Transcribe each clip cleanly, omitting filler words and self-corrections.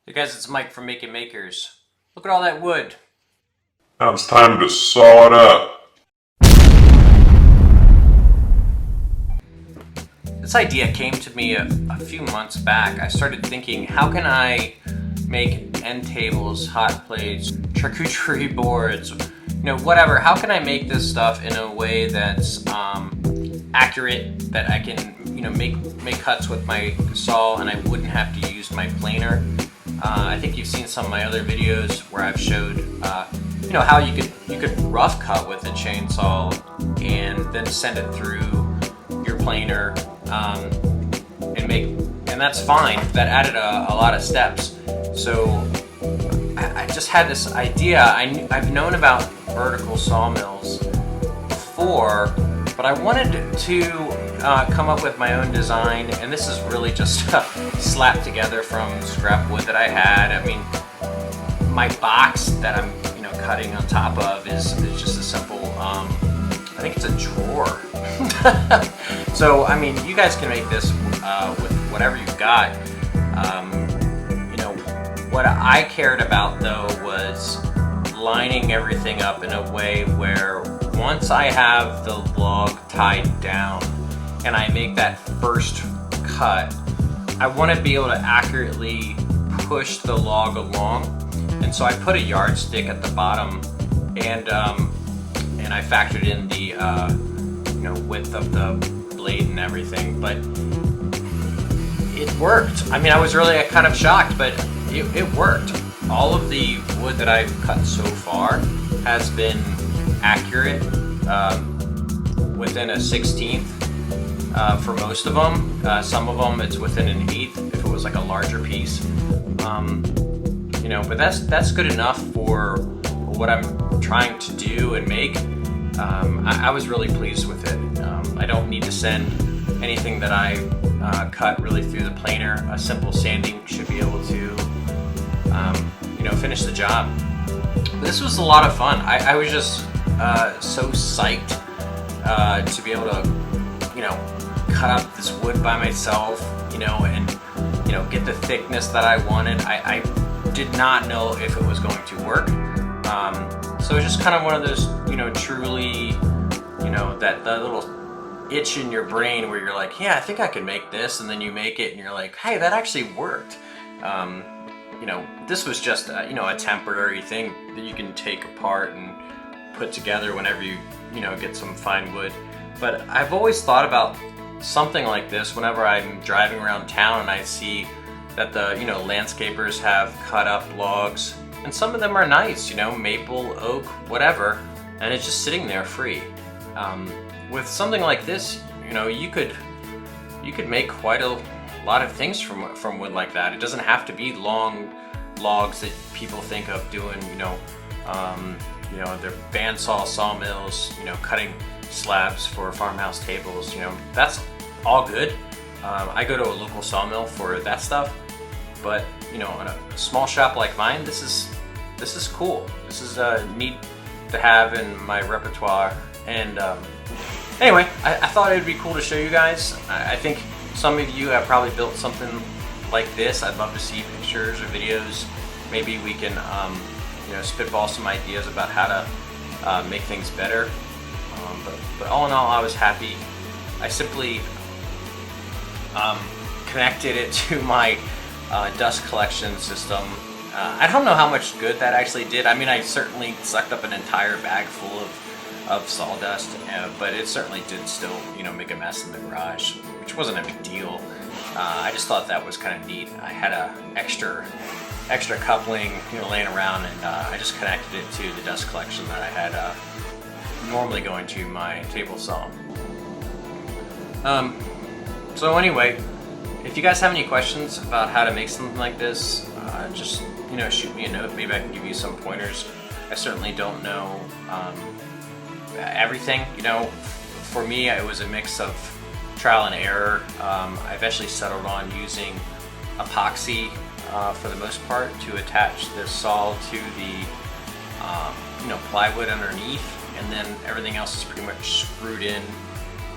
Hey guys, it's Mike from Making Makers. Look at all that wood. Now it's time to saw it up. This idea came to me a few months back. I started thinking, how can I make end tables, hot plates, charcuterie boards, whatever. How can I make this stuff in a way that's accurate, that I can, make cuts with my saw and I wouldn't have to use my planer. I think you've seen some of my other videos where I've showed, how you could rough cut with a chainsaw and then send it through your planer, and that's fine. That added a lot of steps. So I just had this idea. I've known about vertical sawmills before, but I wanted to come up with my own design, and this is really just slapped together from scrap wood that I had. I mean, my box that I'm cutting on top of is just a simple, I think it's a drawer. So I mean, you guys can make this with whatever you've got. What I cared about though was lining everything up in a way where once I have the log tied down and I make that first cut, I want to be able to accurately push the log along. And so I put a yardstick at the bottom, and I factored in the width of the blade and everything, but it worked. I mean, I was really kind of shocked, but it worked. All of the wood that I've cut so far has been accurate, within a 1/16th for most of them. Some of them it's within an 1/8 if it was like a larger piece. But that's good enough for what I'm trying to do and make. I was really pleased with it. I don't need to send anything that I cut really through the planer. A simple sanding should be able to finish the job. But this was a lot of fun. I was just so psyched to be able to cut up this wood by myself, and get the thickness that I wanted. I did not know if it was going to work. So it's just kind of one of those, truly, that little itch in your brain where you're like, yeah, I think I can make this, and then you make it and you're like, hey, that actually worked. This was just a temporary thing that you can take apart and put together whenever you get some fine wood. But I've always thought about something like this whenever I'm driving around town and I see that the landscapers have cut up logs, and some of them are nice, maple, oak, whatever, and it's just sitting there free. With something like this, you could make quite a lot of things from wood like that. It doesn't have to be long logs that people think of doing, their bandsaw sawmills, cutting slabs for farmhouse tables. That's all good. I go to a local sawmill for that stuff, but in a small shop like mine, this is cool. This is neat to have in my repertoire. And anyway, I thought it would be cool to show you guys. I think some of you have probably built something like this. I'd love to see pictures or videos. Maybe we can spitball some ideas about how to make things better. But all in all, I was happy. I simply connected it to my dust collection system. I don't know how much good that actually did. I mean, I certainly sucked up an entire bag full of sawdust, but it certainly did still, make a mess in the garage, which wasn't a big deal. I just thought that was kind of neat. I had a extra coupling, laying around, and I just connected it to the dust collection that I had normally going to my table saw. So anyway, if you guys have any questions about how to make something like this, just shoot me a note. Maybe I can give you some pointers. I certainly don't know everything. For me, it was a mix of trial and error. I've actually settled on using epoxy for the most part to attach the saw to the plywood underneath, and then everything else is pretty much screwed in.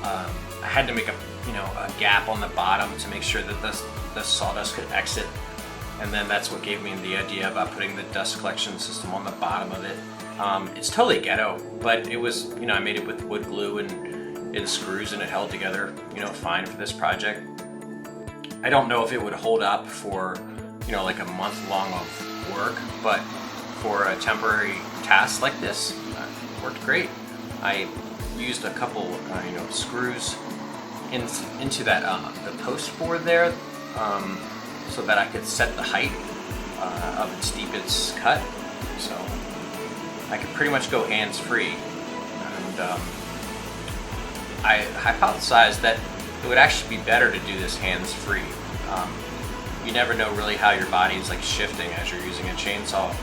I had to make a gap on the bottom to make sure that the sawdust could exit and then that's what gave me the idea about putting the dust collection system on the bottom of it. It's totally ghetto, but it was, you know, I made it with wood glue and it screws, and it held together, you know, fine for this project. I don't know if it would hold up for, you know, like a month long of work, but for a temporary task like this, it worked great. I used a couple, you know, screws into that the post board there, so that I could set the height of its steepest cut. So I could pretty much go hands-free, and I hypothesized that it would actually be better to do this hands-free. You never know really how your body's like shifting as you're using a chainsaw.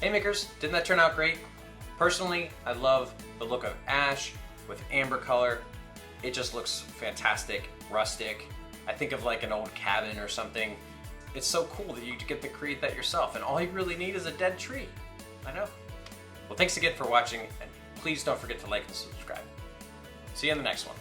Hey makers, didn't that turn out great? Personally, I love the look of ash with amber color. It just looks fantastic, rustic. I think of like an old cabin or something. It's so cool that you get to create that yourself, and all you really need is a dead tree. I know. Well, thanks again for watching, and please don't forget to like and subscribe. See you in the next one.